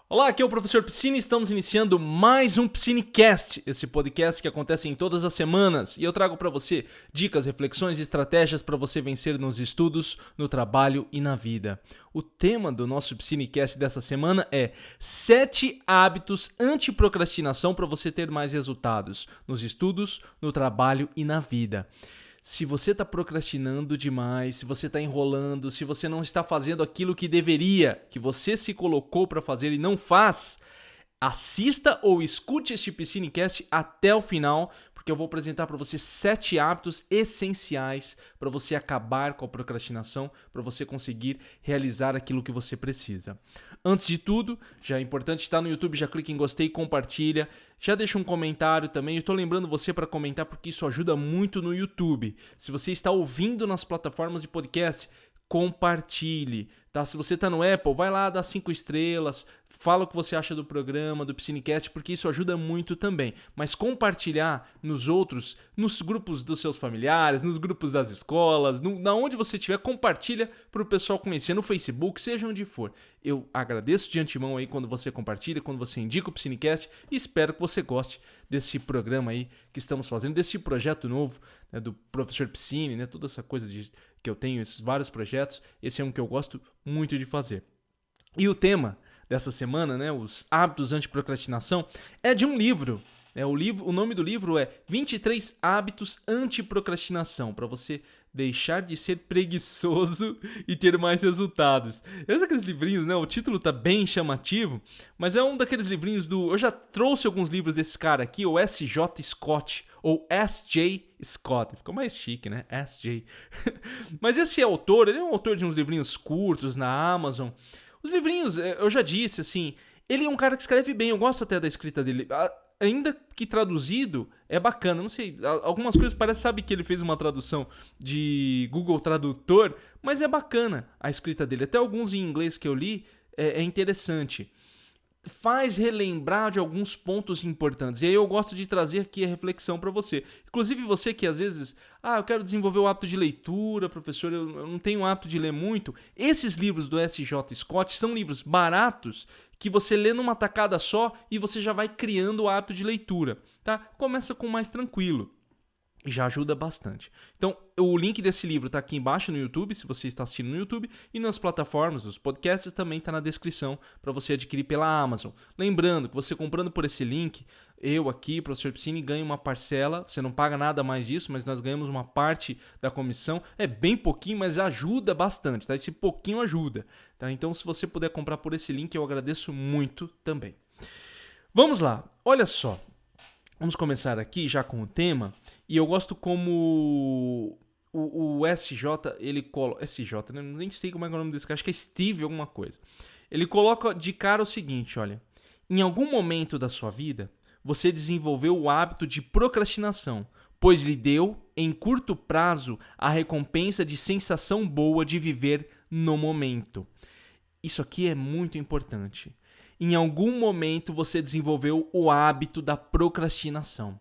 Olá, aqui é o Professor Piscine e estamos iniciando mais um Piscinecast, esse podcast que acontece em todas as semanas e eu trago para você dicas, reflexões e estratégias para você vencer nos estudos, no trabalho e na vida. O tema do nosso Piscinecast dessa semana é 7 hábitos anti-procrastinação para você ter mais resultados nos estudos, no trabalho e na vida. Se você está procrastinando demais, se você está enrolando, se você não está fazendo aquilo que deveria, que você se colocou para fazer e não faz, assista ou escute este Piscinecast até o final, porque eu vou apresentar para você 7 hábitos essenciais para você acabar com a procrastinação, para você conseguir realizar aquilo que você precisa. Antes de tudo, já é importante estar no YouTube, já clica em gostei, compartilha, já deixa um comentário também. Eu estou lembrando você para comentar porque isso ajuda muito no YouTube. Se você está ouvindo nas plataformas de podcast, compartilhe, tá? Se você está no Apple, vai lá, dá 5 estrelas, fala o que você acha do programa, do Piscinecast, porque isso ajuda muito também. Mas compartilhar nos outros, nos grupos dos seus familiares, nos grupos das escolas, na onde você estiver, compartilha para o pessoal conhecer, no Facebook, seja onde for. Eu agradeço de antemão aí quando você compartilha, quando você indica o Piscinecast e espero que você goste desse programa aí que estamos fazendo, desse projeto novo, né, do Professor Piscine, né, toda essa coisa que eu tenho, esses vários projetos. Esse é um que eu gosto muito de fazer. E o tema dessa semana, né, os hábitos anti-procrastinação, é de um livro. O nome do livro é 23 hábitos anti-procrastinação, para você deixar de ser preguiçoso e ter mais resultados. Esses aqueles livrinhos, né? O título tá bem chamativo, mas é um daqueles livrinhos do... Eu já trouxe alguns livros desse cara aqui, o S.J. Scott, ou S.J. Scott. Ficou mais chique, né? S.J. Mas esse autor, ele é um autor de uns livrinhos curtos na Amazon. Os livrinhos, eu já disse, assim, ele é um cara que escreve bem, eu gosto até da escrita dele. Ainda que traduzido, é bacana. Não sei, algumas coisas parece, sabe que ele fez uma tradução de Google Tradutor, mas é bacana a escrita dele. Até alguns em inglês que eu li, é interessante. Faz relembrar de alguns pontos importantes. E aí eu gosto de trazer aqui a reflexão para você. Inclusive você que às vezes, eu quero desenvolver o hábito de leitura, professor, eu não tenho o hábito de ler muito. Esses livros do S.J. Scott são livros baratos que você lê numa tacada só e você já vai criando o hábito de leitura, tá? Começa com o mais tranquilo. Já ajuda bastante. Então, o link desse livro está aqui embaixo no YouTube, se você está assistindo no YouTube, e nas plataformas, os podcasts também está na descrição para você adquirir pela Amazon. Lembrando que você comprando por esse link, eu aqui, professor Piscine, ganho uma parcela, você não paga nada mais disso, mas nós ganhamos uma parte da comissão, é bem pouquinho, mas ajuda bastante, tá? Esse pouquinho ajuda, tá? Então, se você puder comprar por esse link, eu agradeço muito também. Vamos lá, olha só. Vamos começar aqui já com o tema, e eu gosto como o SJ, ele coloca... SJ, né? Nem sei como é que é o nome desse cara, acho que é Steve alguma coisa. Ele coloca de cara o seguinte, olha, em algum momento da sua vida, você desenvolveu o hábito de procrastinação, pois lhe deu, em curto prazo, a recompensa de sensação boa de viver no momento. Isso aqui é muito importante. Em algum momento você desenvolveu o hábito da procrastinação.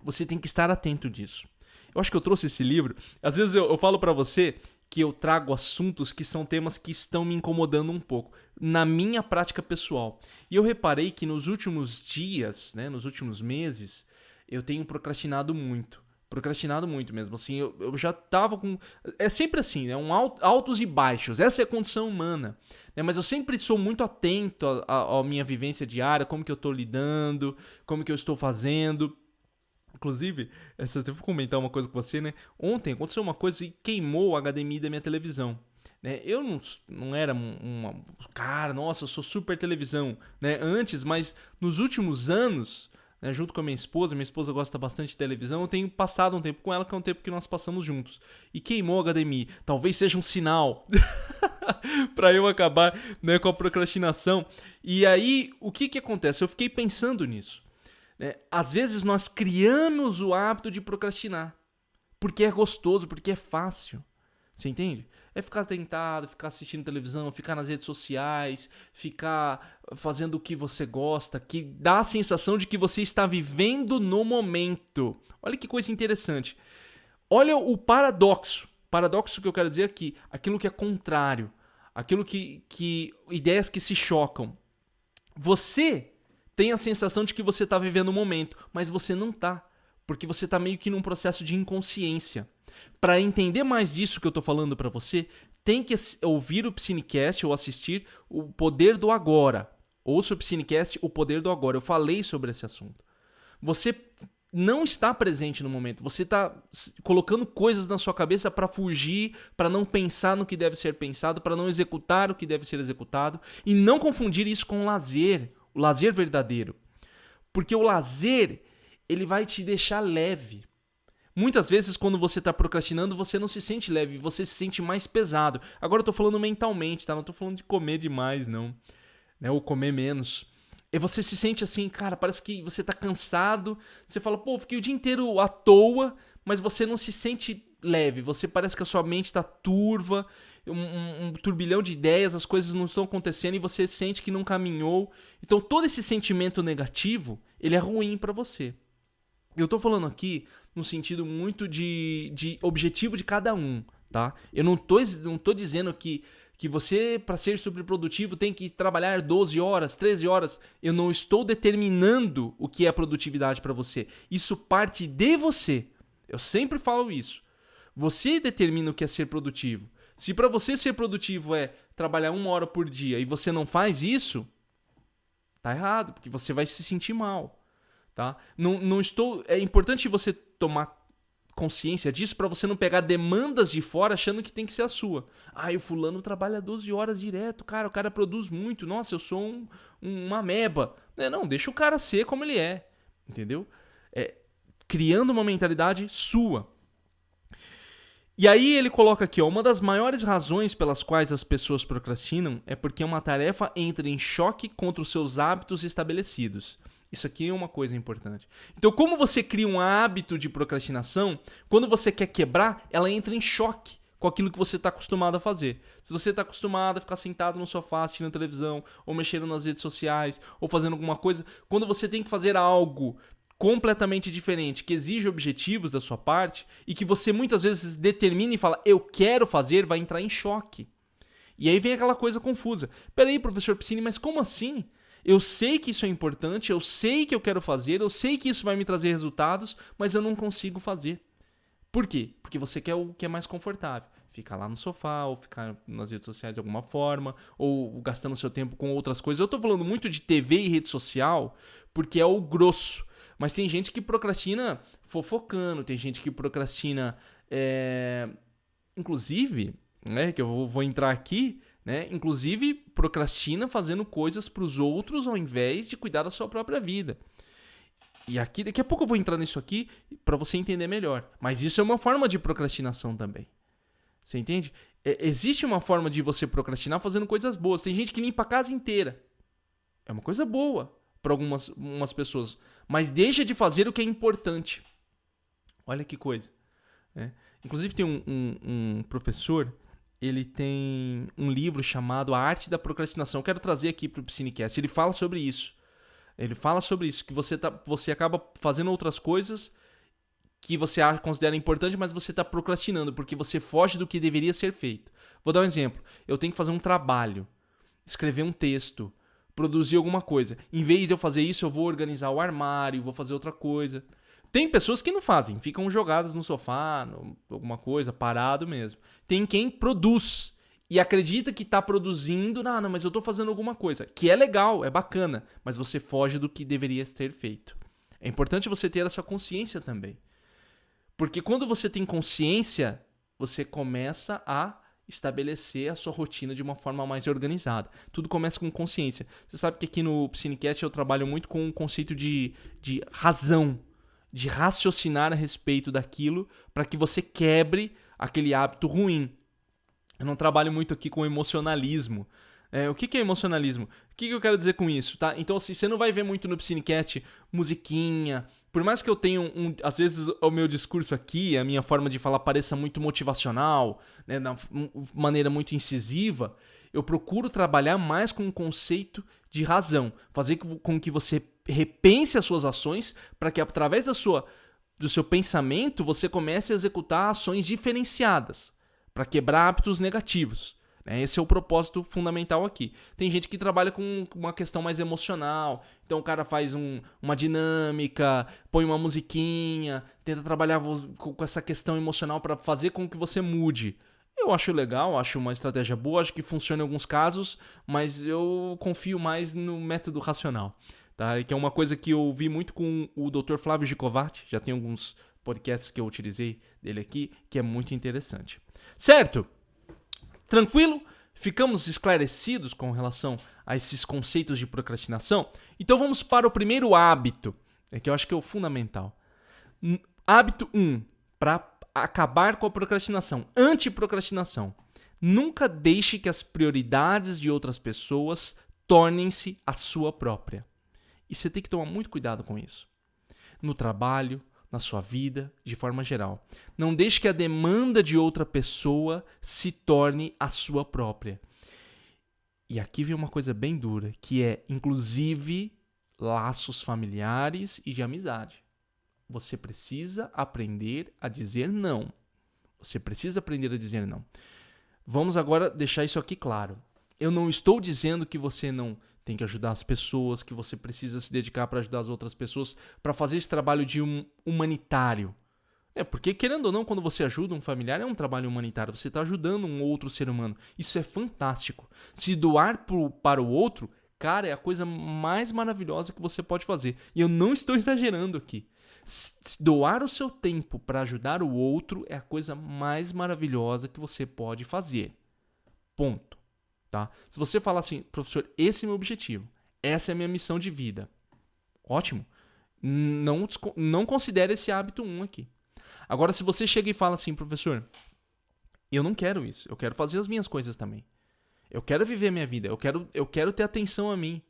Você tem que estar atento disso. Eu acho que eu trouxe esse livro. Às vezes eu falo para você que eu trago assuntos que são temas que estão me incomodando um pouco na minha prática pessoal. E eu reparei que nos últimos dias, né, nos últimos meses, eu tenho procrastinado muito. Procrastinado muito mesmo, assim, eu já tava com... É sempre assim, né? Altos e baixos, essa é a condição humana, né? Mas eu sempre sou muito atento à minha vivência diária, como que eu tô lidando, como que eu estou fazendo. Inclusive, eu vou comentar uma coisa com você, né? Ontem aconteceu uma coisa que queimou o HDMI da minha televisão. Né? Eu não era cara, nossa, eu sou super televisão, né? Antes, mas nos últimos anos... Né, junto com a minha esposa gosta bastante de televisão, eu tenho passado um tempo com ela, que é um tempo que nós passamos juntos. E queimou o HDMI. Talvez seja um sinal para eu acabar, né, com a procrastinação. E aí, o que acontece? Eu fiquei pensando nisso. Né? Às vezes nós criamos o hábito de procrastinar, porque é gostoso, porque é fácil. Você entende? É ficar tentado, ficar assistindo televisão, ficar nas redes sociais, ficar fazendo o que você gosta, que dá a sensação de que você está vivendo no momento. Olha que coisa interessante. Olha o paradoxo. Paradoxo que eu quero dizer aqui, aquilo que é contrário, aquilo que ideias que se chocam. Você tem a sensação de que você está vivendo o momento, mas você não está, porque você está meio que num processo de inconsciência. Para entender mais disso que eu estou falando para você, tem que ouvir o Psinecast ou assistir o Poder do Agora. Ouça o Psinecast, o Poder do Agora. Eu falei sobre esse assunto. Você não está presente no momento. Você está colocando coisas na sua cabeça para fugir, para não pensar no que deve ser pensado, para não executar o que deve ser executado. E não confundir isso com o lazer verdadeiro. Porque o lazer, ele vai te deixar leve. Muitas vezes, quando você está procrastinando, você não se sente leve, você se sente mais pesado. Agora eu estou falando mentalmente, tá? Não estou falando de comer demais, não. Né? Ou comer menos. E você se sente assim, cara, parece que você tá cansado. Você fala, pô, fiquei o dia inteiro à toa, mas você não se sente leve. Você parece que a sua mente tá turva, um turbilhão de ideias, as coisas não estão acontecendo e você sente que não caminhou. Então todo esse sentimento negativo, ele é ruim pra você. Eu tô falando aqui no sentido muito de objetivo de cada um, tá? Eu não tô dizendo que você, para ser superprodutivo, tem que trabalhar 12 horas, 13 horas. Eu não estou determinando o que é produtividade para você. Isso parte de você. Eu sempre falo isso. Você determina o que é ser produtivo. Se para você ser produtivo é trabalhar 1 hora por dia e você não faz isso, tá errado, porque você vai se sentir mal. Tá? É importante você tomar consciência disso para você não pegar demandas de fora achando que tem que ser a sua. O fulano trabalha 12 horas direto, cara, o cara produz muito, nossa, eu sou uma ameba. Não, deixa o cara ser como ele é, entendeu? Criando uma mentalidade sua. E aí ele coloca aqui, uma das maiores razões pelas quais as pessoas procrastinam é porque uma tarefa entra em choque contra os seus hábitos estabelecidos. Isso aqui é uma coisa importante. Então, como você cria um hábito de procrastinação, quando você quer quebrar, ela entra em choque com aquilo que você está acostumado a fazer. Se você está acostumado a ficar sentado no sofá assistindo televisão, ou mexendo nas redes sociais, ou fazendo alguma coisa, quando você tem que fazer algo completamente diferente, que exige objetivos da sua parte, e que você muitas vezes determina e fala, eu quero fazer, vai entrar em choque. E aí vem aquela coisa confusa. Peraí, professor Piscine, mas como assim? Eu sei que isso é importante, eu sei que eu quero fazer, eu sei que isso vai me trazer resultados, mas eu não consigo fazer. Por quê? Porque você quer o que é mais confortável. Ficar lá no sofá, ou ficar nas redes sociais de alguma forma, ou gastando seu tempo com outras coisas. Eu tô falando muito de TV e rede social, porque é o grosso. Mas tem gente que procrastina fofocando, tem gente que procrastina... Inclusive, né, que eu vou entrar aqui... Né? Inclusive procrastina fazendo coisas para os outros ao invés de cuidar da sua própria vida. E aqui, daqui a pouco eu vou entrar nisso aqui para você entender melhor. Mas isso é uma forma de procrastinação também. Você entende? Existe uma forma de você procrastinar fazendo coisas boas. Tem gente que limpa a casa inteira. É uma coisa boa para algumas pessoas. Mas deixa de fazer o que é importante. Olha que coisa. Né? Inclusive tem um professor... Ele tem um livro chamado A Arte da Procrastinação. Eu quero trazer aqui para o Psinecast. Ele fala sobre isso. Que você acaba fazendo outras coisas que você considera importante, mas você está procrastinando, porque você foge do que deveria ser feito. Vou dar um exemplo. Eu tenho que fazer um trabalho, escrever um texto, produzir alguma coisa. Em vez de eu fazer isso, eu vou organizar o armário, vou fazer outra coisa. Tem pessoas que não fazem, ficam jogadas no sofá, alguma coisa, parado mesmo. Tem quem produz e acredita que está produzindo, não, mas eu estou fazendo alguma coisa, que é legal, é bacana, mas você foge do que deveria ter feito. É importante você ter essa consciência também. Porque quando você tem consciência, você começa a estabelecer a sua rotina de uma forma mais organizada. Tudo começa com consciência. Você sabe que aqui no Psinecast eu trabalho muito com o conceito de razão, de raciocinar a respeito daquilo para que você quebre aquele hábito ruim. Eu não trabalho muito aqui com emocionalismo. O que é emocionalismo? O que eu quero dizer com isso? Tá? Então, assim, você não vai ver muito no Psinecast musiquinha. Por mais que eu tenha, às vezes, o meu discurso aqui, a minha forma de falar pareça muito motivacional, né, da maneira muito incisiva, eu procuro trabalhar mais com o conceito de razão. Fazer com que você repense as suas ações para que, através do seu pensamento, você comece a executar ações diferenciadas para quebrar hábitos negativos. né? Esse é o propósito fundamental aqui. Tem gente que trabalha com uma questão mais emocional, então o cara faz uma dinâmica, põe uma musiquinha, tenta trabalhar com essa questão emocional para fazer com que você mude. Eu acho legal, acho uma estratégia boa, acho que funciona em alguns casos, mas eu confio mais no método racional, tá? Que é uma coisa que eu vi muito com o Dr. Flávio Gicovati, já tem alguns podcasts que eu utilizei dele aqui, que é muito interessante. Certo? Tranquilo? Ficamos esclarecidos com relação a esses conceitos de procrastinação? Então vamos para o primeiro hábito, que eu acho que é o fundamental. Hábito 1, para acabar com a procrastinação, antiprocrastinação. Nunca deixe que as prioridades de outras pessoas tornem-se a sua própria. E você tem que tomar muito cuidado com isso. No trabalho, na sua vida, de forma geral. Não deixe que a demanda de outra pessoa se torne a sua própria. E aqui vem uma coisa bem dura, que é, inclusive, laços familiares e de amizade. Você precisa aprender a dizer não. Você precisa aprender a dizer não. Vamos agora deixar isso aqui claro. Eu não estou dizendo que você não tem que ajudar as pessoas, que você precisa se dedicar para ajudar as outras pessoas, para fazer esse trabalho de humanitário. Porque, querendo ou não, quando você ajuda um familiar, é um trabalho humanitário. Você está ajudando um outro ser humano. Isso é fantástico. Se doar para o outro, cara, é a coisa mais maravilhosa que você pode fazer. E eu não estou exagerando aqui. Doar o seu tempo para ajudar o outro é a coisa mais maravilhosa que você pode fazer. Ponto. Tá? Se você falar assim, professor, esse é o meu objetivo, essa é a minha missão de vida, ótimo. Não considere esse hábito 1 aqui. Agora, se você chega e fala assim, professor, eu não quero isso, eu quero fazer as minhas coisas também. Eu quero viver a minha vida, eu quero ter atenção a mim.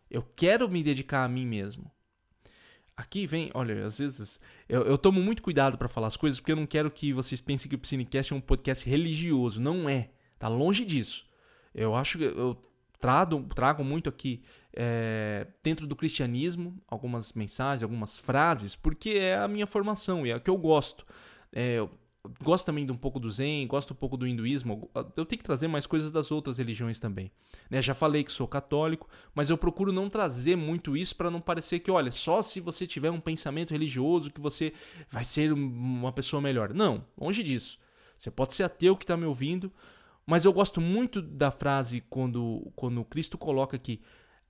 Eu quero me dedicar a mim mesmo. Aqui vem, olha, às vezes eu tomo muito cuidado para falar as coisas porque eu não quero que vocês pensem que o Psinecast é um podcast religioso. Não é, tá longe disso. Eu acho que eu trago muito aqui dentro do cristianismo algumas mensagens, algumas frases, porque é a minha formação e é a que eu gosto. Eu gosto também de um pouco do Zen, gosto um pouco do hinduísmo. Eu tenho que trazer mais coisas das outras religiões também. Já falei que sou católico, mas eu procuro não trazer muito isso para não parecer que, olha, só se você tiver um pensamento religioso que você vai ser uma pessoa melhor. Não, longe disso. Você pode ser ateu que está me ouvindo, mas eu gosto muito da frase quando Cristo coloca aqui,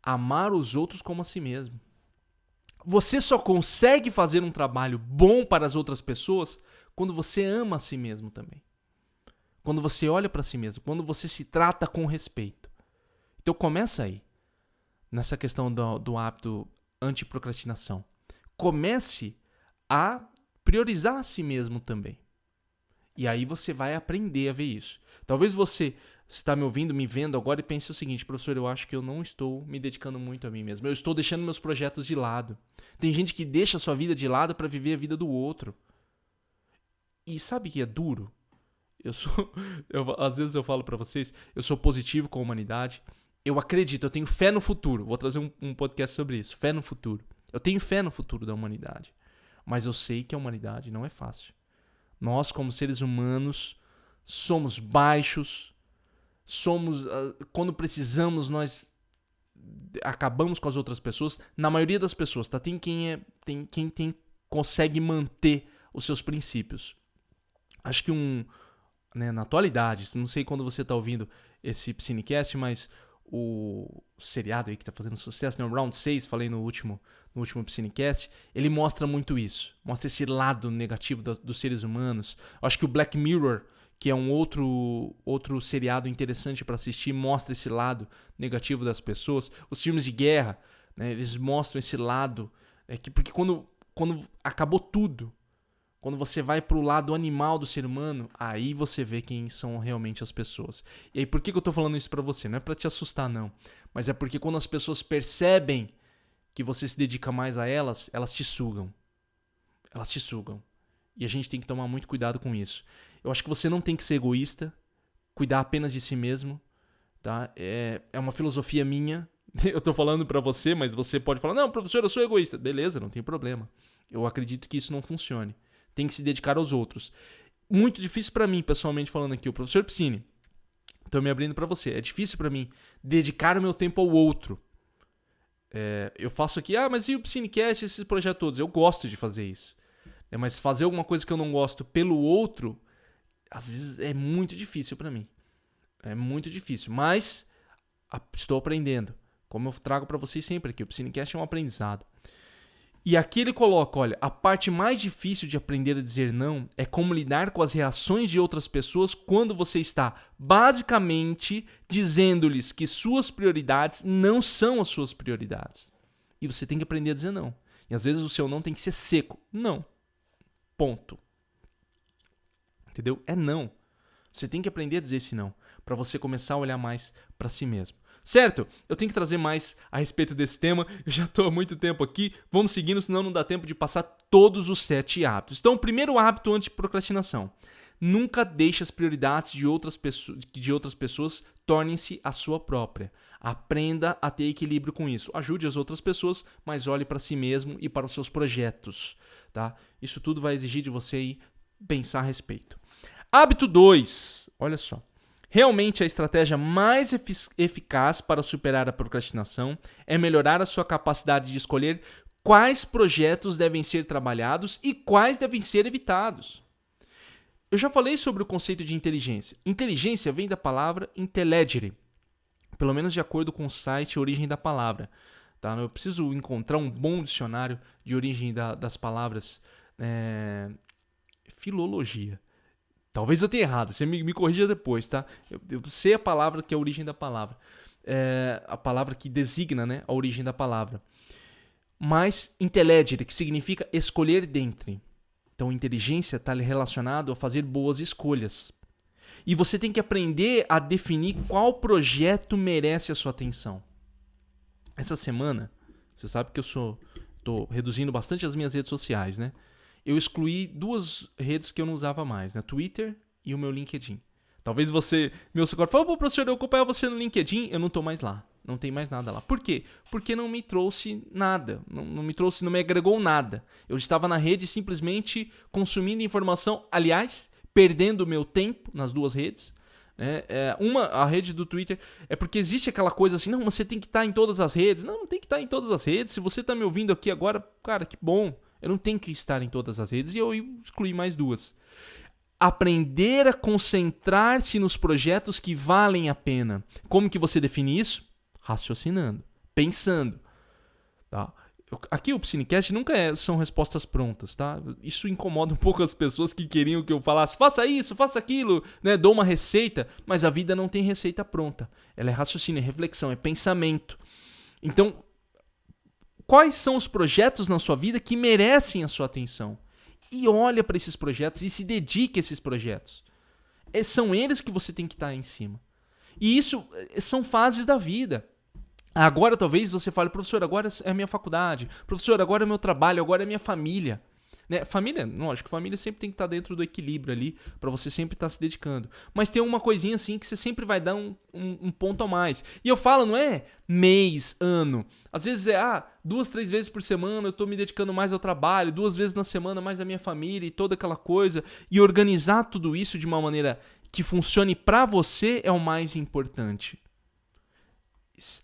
amar os outros como a si mesmo. Você só consegue fazer um trabalho bom para as outras pessoas quando você ama a si mesmo também. Quando você olha para si mesmo, quando você se trata com respeito. Então começa aí, nessa questão do hábito antiprocrastinação. Comece a priorizar a si mesmo também. E aí você vai aprender a ver isso. Talvez você está me ouvindo, me vendo agora e pense o seguinte, professor, eu acho que eu não estou me dedicando muito a mim mesmo. Eu estou deixando meus projetos de lado. Tem gente que deixa a sua vida de lado para viver a vida do outro. E sabe que é duro? Às vezes eu falo para vocês, eu sou positivo com a humanidade. Eu acredito, eu tenho fé no futuro. Vou trazer um podcast sobre isso, fé no futuro. Eu tenho fé no futuro da humanidade. Mas eu sei que a humanidade não é fácil. Nós, como seres humanos, somos baixos, quando precisamos, nós acabamos com as outras pessoas. Na maioria das pessoas, tá? Tem quem consegue manter os seus princípios. Acho que na atualidade, não sei quando você está ouvindo esse Psinecast, mas o seriado aí que está fazendo sucesso, né? O Round 6, falei no último Psinecast, ele mostra muito isso. Mostra esse lado negativo dos seres humanos. Acho que o Black Mirror, que é um outro seriado interessante para assistir, mostra esse lado negativo das pessoas. Os filmes de guerra, né, eles mostram esse lado. Porque quando acabou tudo, quando você vai para o lado animal do ser humano, aí você vê quem são realmente as pessoas. E aí, por que eu estou falando isso para você? Não é para te assustar, não. Mas é porque quando as pessoas percebem que você se dedica mais a elas, elas te sugam. Elas te sugam. E a gente tem que tomar muito cuidado com isso. Eu acho que você não tem que ser egoísta, cuidar apenas de si mesmo. Tá? É uma filosofia minha. Eu estou falando para você, mas você pode falar, não, professor, eu sou egoísta. Beleza, não tem problema. Eu acredito que isso não funcione. Tem que se dedicar aos outros. Muito difícil para mim, pessoalmente falando aqui. O professor Piscine Tô me abrindo para você. É difícil para mim dedicar o meu tempo ao outro. Eu faço aqui, mas e o Psinecast, esses projetos todos? Eu gosto de fazer isso. Mas fazer alguma coisa que eu não gosto pelo outro, às vezes é muito difícil para mim. É muito difícil, mas estou aprendendo. Como eu trago para vocês sempre aqui, o Psinecast é um aprendizado. E aqui ele coloca, olha, a parte mais difícil de aprender a dizer não é como lidar com as reações de outras pessoas quando você está basicamente dizendo-lhes que suas prioridades não são as suas prioridades. E você tem que aprender a dizer não. E às vezes o seu não tem que ser seco. Não. Ponto. Entendeu? É não. Você tem que aprender a dizer esse não, para você começar a olhar mais para si mesmo. Certo? Eu tenho que trazer mais a respeito desse tema. Eu já estou há muito tempo aqui. Vamos seguindo, senão não dá tempo de passar todos os 7 hábitos. Então, o primeiro hábito anti-procrastinação. Nunca deixe as prioridades de outras pessoas tornem-se a sua própria. Aprenda a ter equilíbrio com isso. Ajude as outras pessoas, mas olhe para si mesmo e para os seus projetos. Tá? Isso tudo vai exigir de você aí pensar a respeito. Hábito 2. Olha só. Realmente a estratégia mais eficaz para superar a procrastinação é melhorar a sua capacidade de escolher quais projetos devem ser trabalhados e quais devem ser evitados. Eu já falei sobre o conceito de inteligência. Inteligência vem da palavra intellegere, pelo menos de acordo com o site Origem da Palavra. Tá? Eu preciso encontrar um bom dicionário de origem das palavras. Filologia. Talvez eu tenha errado, você me corrija depois, tá? Eu sei a palavra que é a origem da palavra. A palavra que designa, né, a origem da palavra. Mas intellegere, que significa escolher dentre. Então, inteligência está relacionado a fazer boas escolhas. E você tem que aprender a definir qual projeto merece a sua atenção. Essa semana, você sabe que eu estou reduzindo bastante as minhas redes sociais, né? Eu excluí 2 redes que eu não usava mais, né? Twitter e o meu LinkedIn. Talvez você, meu agora, fala, pô, professor, eu acompanhava você no LinkedIn, eu não tô mais lá. Não tem mais nada lá. Por quê? Porque não me trouxe nada. Não me agregou nada. Eu estava na rede simplesmente consumindo informação, aliás, perdendo o meu tempo nas 2 redes. A rede do Twitter, é porque existe aquela coisa assim, não, você tem que estar em todas as redes. Não tem que estar em todas as redes. Se você está me ouvindo aqui agora, cara, que bom. Eu não tenho que estar em todas as redes e eu excluí mais 2. Aprender a concentrar-se nos projetos que valem a pena. Como que você define isso? Raciocinando, pensando. Tá? Aqui o Psinecast nunca são respostas prontas. Tá? Isso incomoda um pouco as pessoas que queriam que eu falasse faça isso, faça aquilo, né? Dou uma receita, mas a vida não tem receita pronta. Ela é raciocínio, é reflexão, é pensamento. Então, quais são os projetos na sua vida que merecem a sua atenção? E olha para esses projetos e se dedique a esses projetos. São eles que você tem que estar em cima. E isso são fases da vida. Agora talvez você fale, professor, agora é a minha faculdade. Professor, agora é o meu trabalho, agora é a minha família. Né? Família, lógico, família sempre tem que estar dentro do equilíbrio ali, para você sempre estar se dedicando. Mas tem uma coisinha assim que você sempre vai dar um ponto a mais. E eu falo, não é mês, ano. Às vezes 2, 3 vezes por semana eu estou me dedicando mais ao trabalho, 2 vezes na semana mais à minha família e toda aquela coisa. E organizar tudo isso de uma maneira que funcione para você é o mais importante.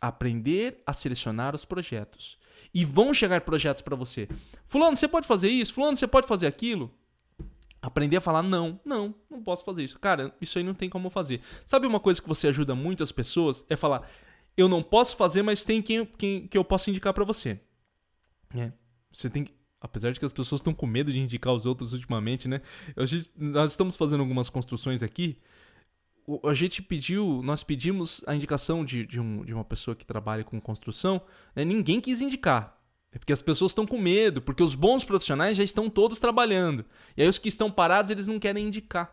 Aprender a selecionar os projetos. E vão chegar projetos para você. Fulano, você pode fazer isso? Fulano, você pode fazer aquilo? Aprender a falar não posso fazer isso. Cara, isso aí não tem como fazer. Sabe uma coisa que você ajuda muito as pessoas? É falar, eu não posso fazer, mas tem quem eu posso indicar para você. Você tem que... Apesar de que as pessoas estão com medo de indicar os outros ultimamente, né? Nós estamos fazendo algumas construções aqui. Nós pedimos a indicação de uma pessoa que trabalha com construção, né? Ninguém quis indicar, porque as pessoas estão com medo, porque os bons profissionais já estão todos trabalhando, e aí os que estão parados, eles não querem indicar.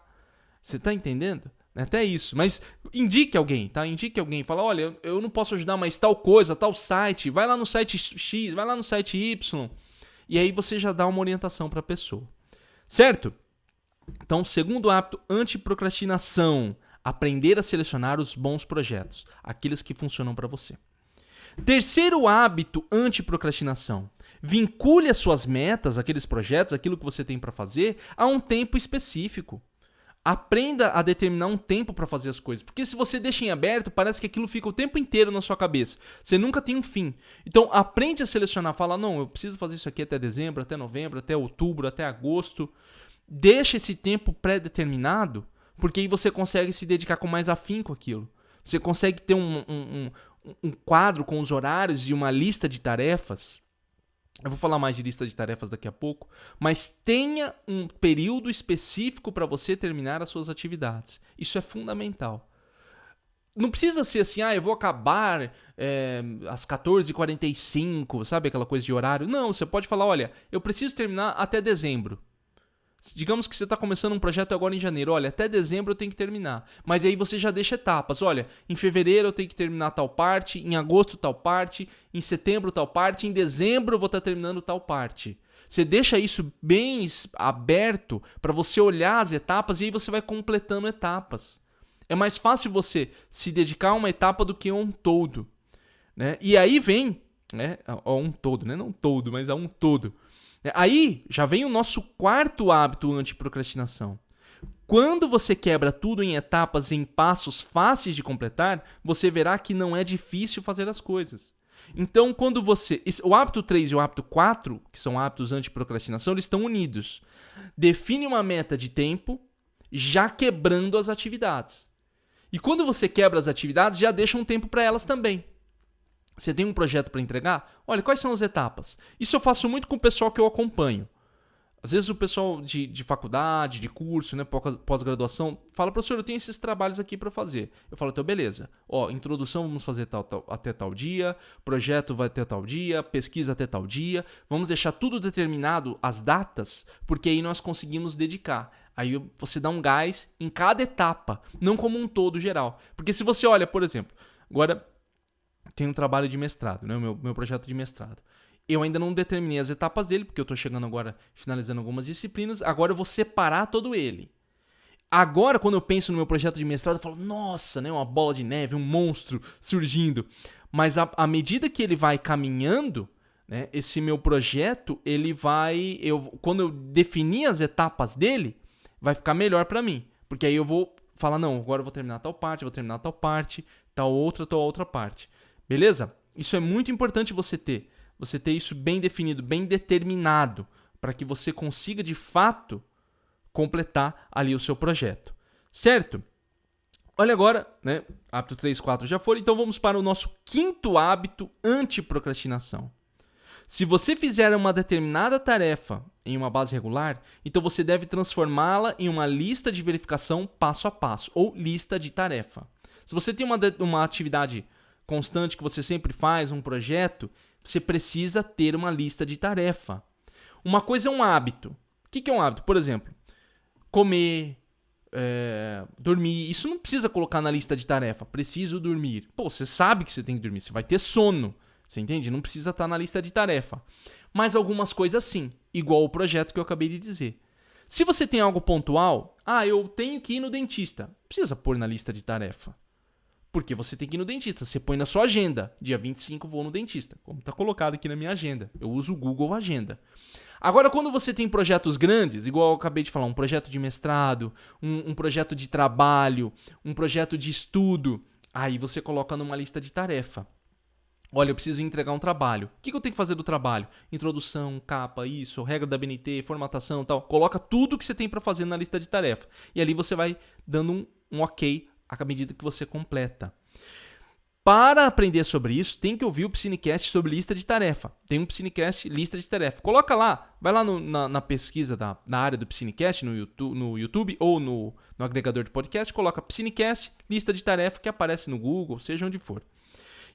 Você está entendendo? Até isso, mas indique alguém, tá? Indique alguém, fala, olha, eu não posso ajudar, mas tal coisa, tal site, vai lá no site X, vai lá no site Y, e aí você já dá uma orientação para a pessoa, certo? Então, segundo hábito, anti-procrastinação. Aprender a selecionar os bons projetos, aqueles que funcionam para você. Terceiro hábito anti-procrastinação. Vincule as suas metas, aqueles projetos, aquilo que você tem para fazer, a um tempo específico. Aprenda a determinar um tempo para fazer as coisas. Porque se você deixa em aberto, parece que aquilo fica o tempo inteiro na sua cabeça. Você nunca tem um fim. Então, aprende a selecionar. Fala, não, eu preciso fazer isso aqui até dezembro, até novembro, até outubro, até agosto. Deixa esse tempo pré-determinado, porque aí você consegue se dedicar com mais afinco àquilo. Você consegue ter um quadro com os horários e uma lista de tarefas. Eu vou falar mais de lista de tarefas daqui a pouco, mas tenha um período específico para você terminar as suas atividades. Isso é fundamental. Não precisa ser assim, eu vou acabar às 14h45, sabe aquela coisa de horário? Não, você pode falar, olha, eu preciso terminar até dezembro. Digamos que você está começando um projeto agora em janeiro. Olha, até dezembro eu tenho que terminar. Mas aí você já deixa etapas. Olha, em fevereiro eu tenho que terminar tal parte, em agosto tal parte, em setembro tal parte, em dezembro eu vou estar terminando tal parte. Você deixa isso bem aberto para você olhar as etapas e aí você vai completando etapas. É mais fácil você se dedicar a uma etapa do que a um todo, né? E aí vem, né, a um todo, né? Não todo, mas a um todo. Aí já vem o nosso quarto hábito anti-procrastinação. Quando você quebra tudo em etapas, em passos fáceis de completar, você verá que não é difícil fazer as coisas. Então, quando você... O hábito 3 e o hábito 4, que são hábitos anti-procrastinação, eles estão unidos. Define uma meta de tempo, já quebrando as atividades. E quando você quebra as atividades, já deixa um tempo para elas também. Você tem um projeto para entregar? Olha, quais são as etapas? Isso eu faço muito com o pessoal que eu acompanho. Às vezes o pessoal de faculdade, de curso, né, pós-graduação, fala, professor, eu tenho esses trabalhos aqui para fazer. Eu falo, então beleza. Introdução vamos fazer até tal dia, projeto vai até tal dia, pesquisa até tal dia. Vamos deixar tudo determinado, as datas, porque aí nós conseguimos dedicar. Aí você dá um gás em cada etapa, não como um todo geral. Porque se você olha, por exemplo, agora... Tem um trabalho de mestrado, né? O meu projeto de mestrado. Eu ainda não determinei as etapas dele, porque eu estou chegando agora, finalizando algumas disciplinas. Agora eu vou separar todo ele. Agora, quando eu penso no meu projeto de mestrado, eu falo, nossa, né? Uma bola de neve, um monstro surgindo. Mas à medida que ele vai caminhando, né? Esse meu projeto, ele vai... quando eu definir as etapas dele, vai ficar melhor para mim. Porque aí eu vou falar, não, agora eu vou terminar tal parte, tal outra parte. Beleza? Isso é muito importante você ter isso bem definido, bem determinado, para que você consiga, de fato, completar ali o seu projeto. Certo? Olha agora, né? Hábito 3, 4 já foram, então vamos para o nosso quinto hábito anti-procrastinação. Se você fizer uma determinada tarefa em uma base regular, então você deve transformá-la em uma lista de verificação passo a passo, ou lista de tarefa. Se você tem uma atividade constante que você sempre faz, um projeto, você precisa ter uma lista de tarefa. Uma coisa é um hábito. O que é um hábito? Por exemplo, comer, dormir. Isso não precisa colocar na lista de tarefa. Preciso dormir. Pô, você sabe que você tem que dormir. Você vai ter sono. Você entende? Não precisa estar na lista de tarefa. Mas algumas coisas sim. Igual o projeto que eu acabei de dizer. Se você tem algo pontual, eu tenho que ir no dentista. Precisa pôr na lista de tarefa. Porque você tem que ir no dentista. Você põe na sua agenda. Dia 25 vou no dentista. Como está colocado aqui na minha agenda. Eu uso o Google Agenda. Agora, quando você tem projetos grandes, igual eu acabei de falar, um projeto de mestrado, um projeto de trabalho, um projeto de estudo, aí você coloca numa lista de tarefa. Olha, eu preciso entregar um trabalho. O que eu tenho que fazer do trabalho? Introdução, capa, isso, regra da BNT, formatação e tal. Coloca tudo que você tem para fazer na lista de tarefa. E ali você vai dando um ok à medida que você completa. Para aprender sobre isso, tem que ouvir o Psinecast sobre lista de tarefa. Tem um Psinecast lista de tarefa. Coloca lá, vai lá na pesquisa na área do Psinecast, no YouTube ou no agregador de podcast, coloca Psinecast, lista de tarefa, que aparece no Google, seja onde for.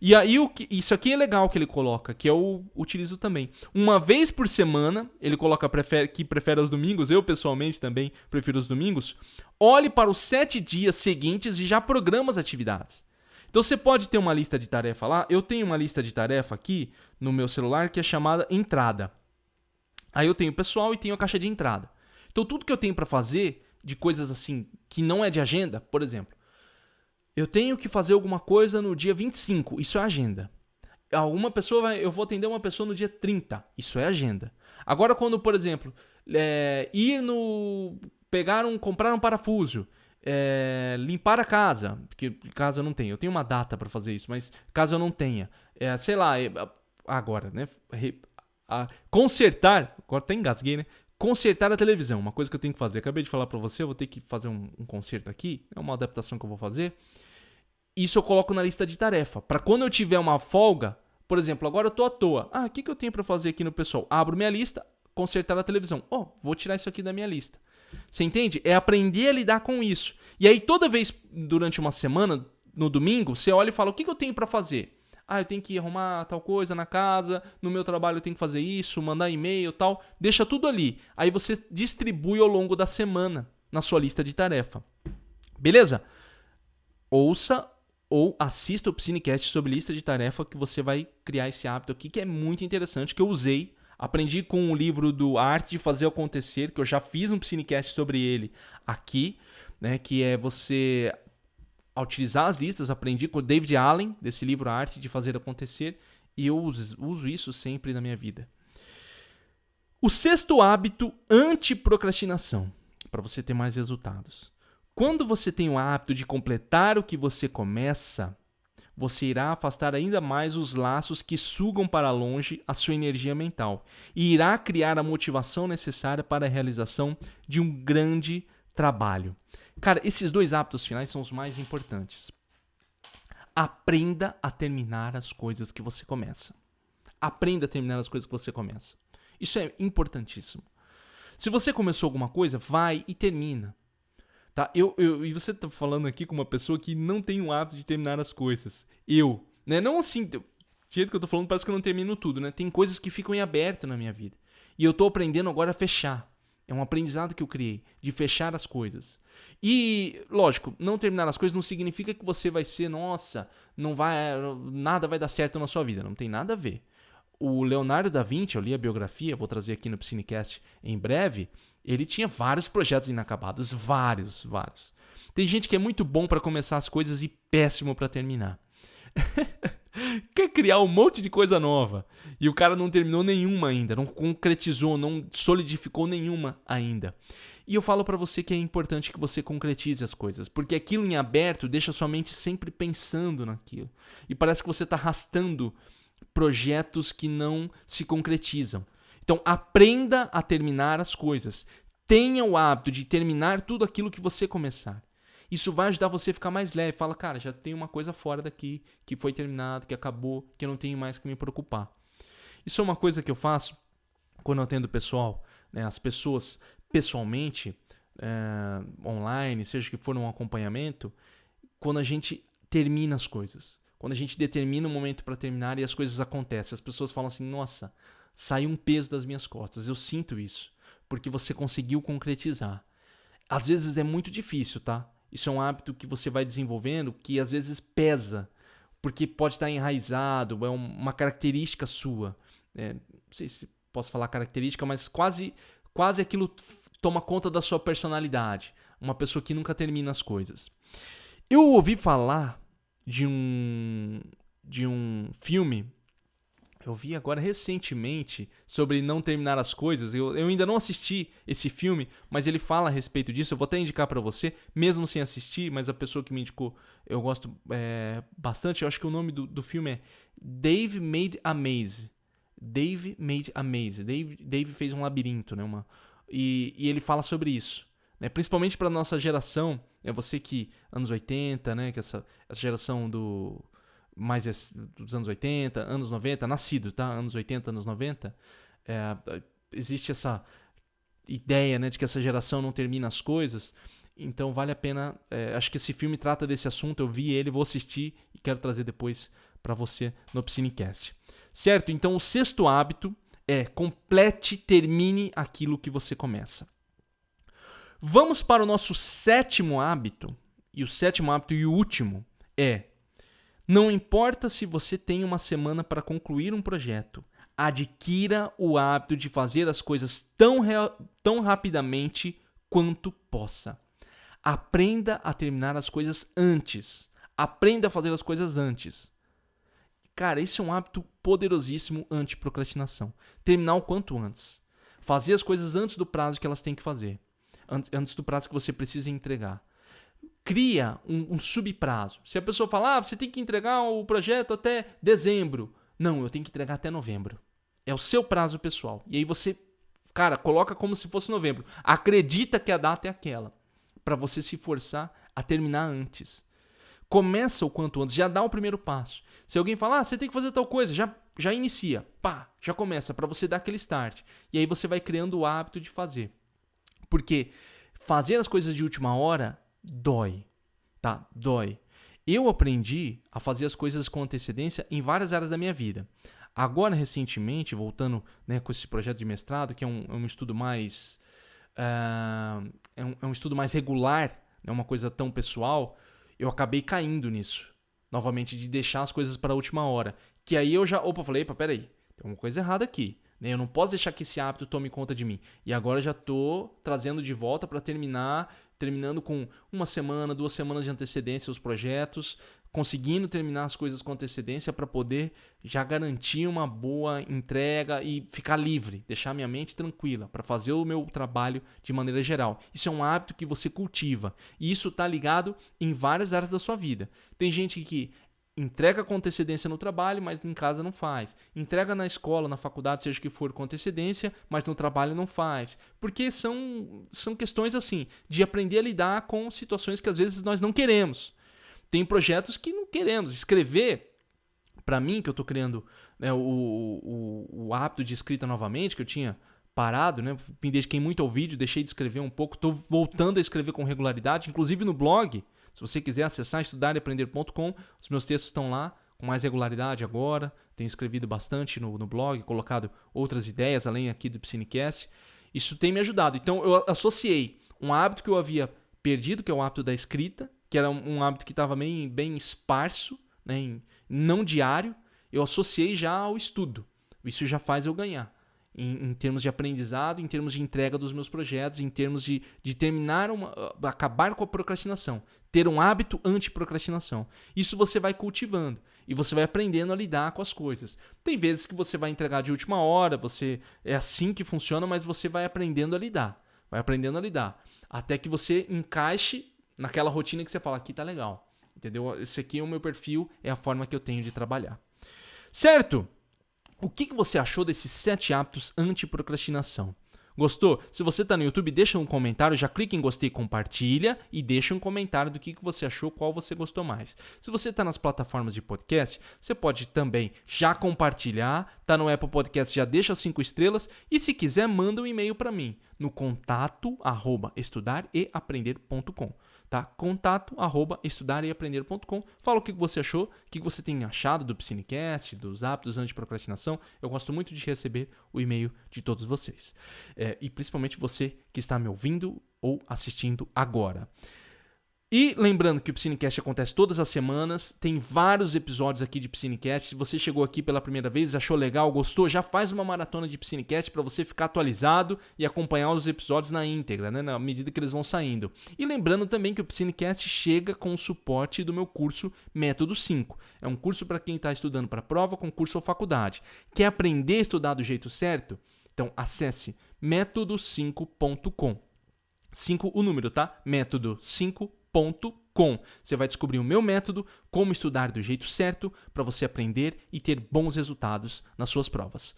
E aí, isso aqui é legal que ele coloca, que eu utilizo também. Uma vez por semana, ele coloca que prefere os domingos, eu pessoalmente também prefiro os domingos. Olhe para os 7 dias seguintes e já programa as atividades. Então você pode ter uma lista de tarefa lá. Eu tenho uma lista de tarefa aqui no meu celular que é chamada entrada. Aí eu tenho o pessoal e tenho a caixa de entrada. Então tudo que eu tenho para fazer de coisas assim que não é de agenda, por exemplo, eu tenho que fazer alguma coisa no dia 25, isso é agenda. Eu vou atender uma pessoa no dia 30, isso é agenda. Agora quando, por exemplo, ir no comprar um parafuso, limpar a casa, porque caso eu não tenha, eu tenho uma data para fazer isso, mas caso eu não tenha, sei lá, agora, né? Consertar, agora até engasguei, né? Consertar a televisão, uma coisa que eu tenho que fazer. Acabei de falar pra você, eu vou ter que fazer um conserto aqui, é uma adaptação que eu vou fazer. Isso eu coloco na lista de tarefa, pra quando eu tiver uma folga, por exemplo, agora eu tô à toa. O que eu tenho pra fazer aqui no pessoal? Abro minha lista, consertar a televisão. Vou tirar isso aqui da minha lista. Você entende? É aprender a lidar com isso. E aí toda vez durante uma semana, no domingo, você olha e fala, o que eu tenho pra fazer? Eu tenho que arrumar tal coisa na casa, no meu trabalho eu tenho que fazer isso, mandar e-mail e tal. Deixa tudo ali. Aí você distribui ao longo da semana na sua lista de tarefa. Beleza? Ouça ou assista o Psinecast sobre lista de tarefa que você vai criar esse hábito aqui, que é muito interessante, que eu usei. Aprendi com o livro do Arte de Fazer Acontecer, que eu já fiz um Psinecast sobre ele aqui, né? Que é você... a utilizar as listas, aprendi com o David Allen, desse livro A Arte de Fazer Acontecer, e eu uso isso sempre na minha vida. O 6º hábito, anti-procrastinação, para você ter mais resultados. Quando você tem o hábito de completar o que você começa, você irá afastar ainda mais os laços que sugam para longe a sua energia mental e irá criar a motivação necessária para a realização de um grande trabalho. Cara, esses 2 hábitos finais são os mais importantes. Aprenda a terminar as coisas que você começa. Aprenda a terminar as coisas que você começa. Isso é importantíssimo. Se você começou alguma coisa, vai e termina. Tá? E você tá falando aqui com uma pessoa que não tem o hábito de terminar as coisas. Né? Não assim, do jeito que eu tô falando, parece que eu não termino tudo, né? Tem coisas que ficam em aberto na minha vida. E eu tô aprendendo agora a fechar. É um aprendizado que eu criei, de fechar as coisas. E, lógico, não terminar as coisas não significa que você vai ser, nada vai dar certo na sua vida. Não tem nada a ver. O Leonardo da Vinci, eu li a biografia, vou trazer aqui no Psinecast em breve, ele tinha vários projetos inacabados, vários. Tem gente que é muito bom para começar as coisas e péssimo para terminar. Quer criar um monte de coisa nova e o cara não terminou nenhuma ainda, não concretizou, não solidificou nenhuma ainda. E eu falo pra você que é importante que você concretize as coisas, porque aquilo em aberto deixa sua mente sempre pensando naquilo. E parece que você tá arrastando projetos que não se concretizam. Então aprenda a terminar as coisas. Tenha o hábito de terminar tudo aquilo que você começar. Isso vai ajudar você a ficar mais leve. Fala, cara, já tem uma coisa fora daqui, que foi terminado, que acabou, que eu não tenho mais que me preocupar. Isso é uma coisa que eu faço quando eu atendo o pessoal, né, as pessoas pessoalmente, online, seja que for um acompanhamento, quando a gente termina as coisas. Quando a gente determina um momento para terminar e as coisas acontecem. As pessoas falam assim, nossa, saiu um peso das minhas costas. Eu sinto isso, porque você conseguiu concretizar. Às vezes é muito difícil, tá? Isso é um hábito que você vai desenvolvendo que às vezes pesa, porque pode estar enraizado, é uma característica sua. Não sei se posso falar característica, mas quase aquilo toma conta da sua personalidade. Uma pessoa que nunca termina as coisas. Eu ouvi falar de um filme, eu vi agora recentemente, sobre não terminar as coisas. Eu ainda não assisti esse filme, mas ele fala a respeito disso. Eu vou até indicar pra você, mesmo sem assistir, mas a pessoa que me indicou eu gosto bastante. Eu acho que o nome do filme é Dave Made a Maze. Dave Made a Maze. Dave fez um labirinto, né? E ele fala sobre isso, né? Principalmente pra nossa geração. Você que, anos 80, né? Que essa geração dos anos 80, anos 90, nascido, tá? Anos 80, anos 90, existe essa ideia, né, de que essa geração não termina as coisas. Então vale a pena, acho que esse filme trata desse assunto, eu vi ele, vou assistir e quero trazer depois para você no Psinecast. Certo? Então o 6º hábito é complete, termine aquilo que você começa. Vamos para o nosso 7º hábito, e o 7º hábito e o último é: não importa se você tem uma semana para concluir um projeto, adquira o hábito de fazer as coisas tão rapidamente quanto possa. Aprenda a terminar as coisas antes. Aprenda a fazer as coisas antes. Cara, esse é um hábito poderosíssimo anti-procrastinação. Terminar o quanto antes. Fazer as coisas antes do prazo que elas têm que fazer. antes do prazo que você precisa entregar. Cria um subprazo. Se a pessoa falar, você tem que entregar o projeto até dezembro. Não, eu tenho que entregar até novembro. É o seu prazo pessoal. E aí você, cara, coloca como se fosse novembro. Acredita que a data é aquela. Para você se forçar a terminar antes. Começa o quanto antes, já dá o primeiro passo. Se alguém falar, você tem que fazer tal coisa, já inicia. Já começa, para você dar aquele start. E aí você vai criando o hábito de fazer. Porque fazer as coisas de última hora dói, tá? Dói. Eu aprendi a fazer as coisas com antecedência em várias áreas da minha vida. Agora, recentemente, voltando, né, com esse projeto de mestrado, que é um estudo mais... é um estudo mais regular, não é uma coisa tão pessoal, eu acabei caindo nisso. Novamente, de deixar as coisas para a última hora. Que aí eu já... falei, peraí, tem uma coisa errada aqui. Eu não posso deixar que esse hábito tome conta de mim. E agora já estou trazendo de volta para terminando com 1 semana, 2 semanas de antecedência os projetos, conseguindo terminar as coisas com antecedência para poder já garantir uma boa entrega e ficar livre, deixar minha mente tranquila para fazer o meu trabalho de maneira geral. Isso é um hábito que você cultiva e isso está ligado em várias áreas da sua vida. Tem gente que entrega com antecedência no trabalho, mas em casa não faz. Entrega na escola, na faculdade, seja o que for, com antecedência, mas no trabalho não faz. Porque são questões assim, de aprender a lidar com situações que às vezes nós não queremos. Tem projetos que não queremos. Escrever, para mim, que eu estou criando, né, o hábito de escrita novamente, que eu tinha parado, né, me dediquei muito ao vídeo, deixei de escrever um pouco, estou voltando a escrever com regularidade, inclusive no blog. Se você quiser acessar estudareaprender.com, os meus textos estão lá com mais regularidade agora. Tenho escrevido bastante no blog, colocado outras ideias além aqui do Psinecast. Isso tem me ajudado. Então eu associei um hábito que eu havia perdido, que é o hábito da escrita, que era um hábito que estava bem esparso, né, não diário. Eu associei já ao estudo. Isso já faz eu ganhar. Em termos de aprendizado, em termos de entrega dos meus projetos, em termos de terminar acabar com a procrastinação, ter um hábito anti-procrastinação. Isso você vai cultivando e você vai aprendendo a lidar com as coisas. Tem vezes que você vai entregar de última hora, é assim que funciona, mas você vai aprendendo a lidar. Vai aprendendo a lidar. Até que você encaixe naquela rotina que você fala, aqui tá legal. Entendeu? Esse aqui é o meu perfil, é a forma que eu tenho de trabalhar. Certo? O que você achou desses 7 hábitos anti-procrastinação? Gostou? Se você está no YouTube, deixa um comentário, já clica em gostei, compartilha e deixa um comentário do que você achou, qual você gostou mais. Se você está nas plataformas de podcast, você pode também já compartilhar, está no Apple Podcast, já deixa 5 estrelas e se quiser, manda um e-mail para mim no contato@estudareaprender.com. Tá? contato@estudareaprender.com. Fala o que você achou, o que você tem achado do Psinecast, dos hábitos anti-procrastinação. Eu gosto muito de receber o e-mail de todos vocês. E principalmente você que está me ouvindo ou assistindo agora. E lembrando que o Psinecast acontece todas as semanas, tem vários episódios aqui de Psinecast. Se você chegou aqui pela primeira vez, achou legal, gostou, já faz uma maratona de Psinecast para você ficar atualizado e acompanhar os episódios na íntegra, né, na medida que eles vão saindo. E lembrando também que o Psinecast chega com o suporte do meu curso Método 5. É um curso para quem está estudando para prova, concurso ou faculdade. Quer aprender a estudar do jeito certo? Então acesse método5.com. 5 o número, tá? Método5.com. Você vai descobrir o meu método, como estudar do jeito certo para você aprender e ter bons resultados nas suas provas.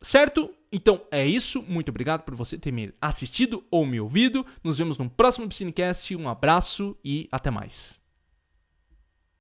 Certo? Então é isso. Muito obrigado por você ter me assistido ou me ouvido. Nos vemos no próximo Psinecast. Um abraço e até mais.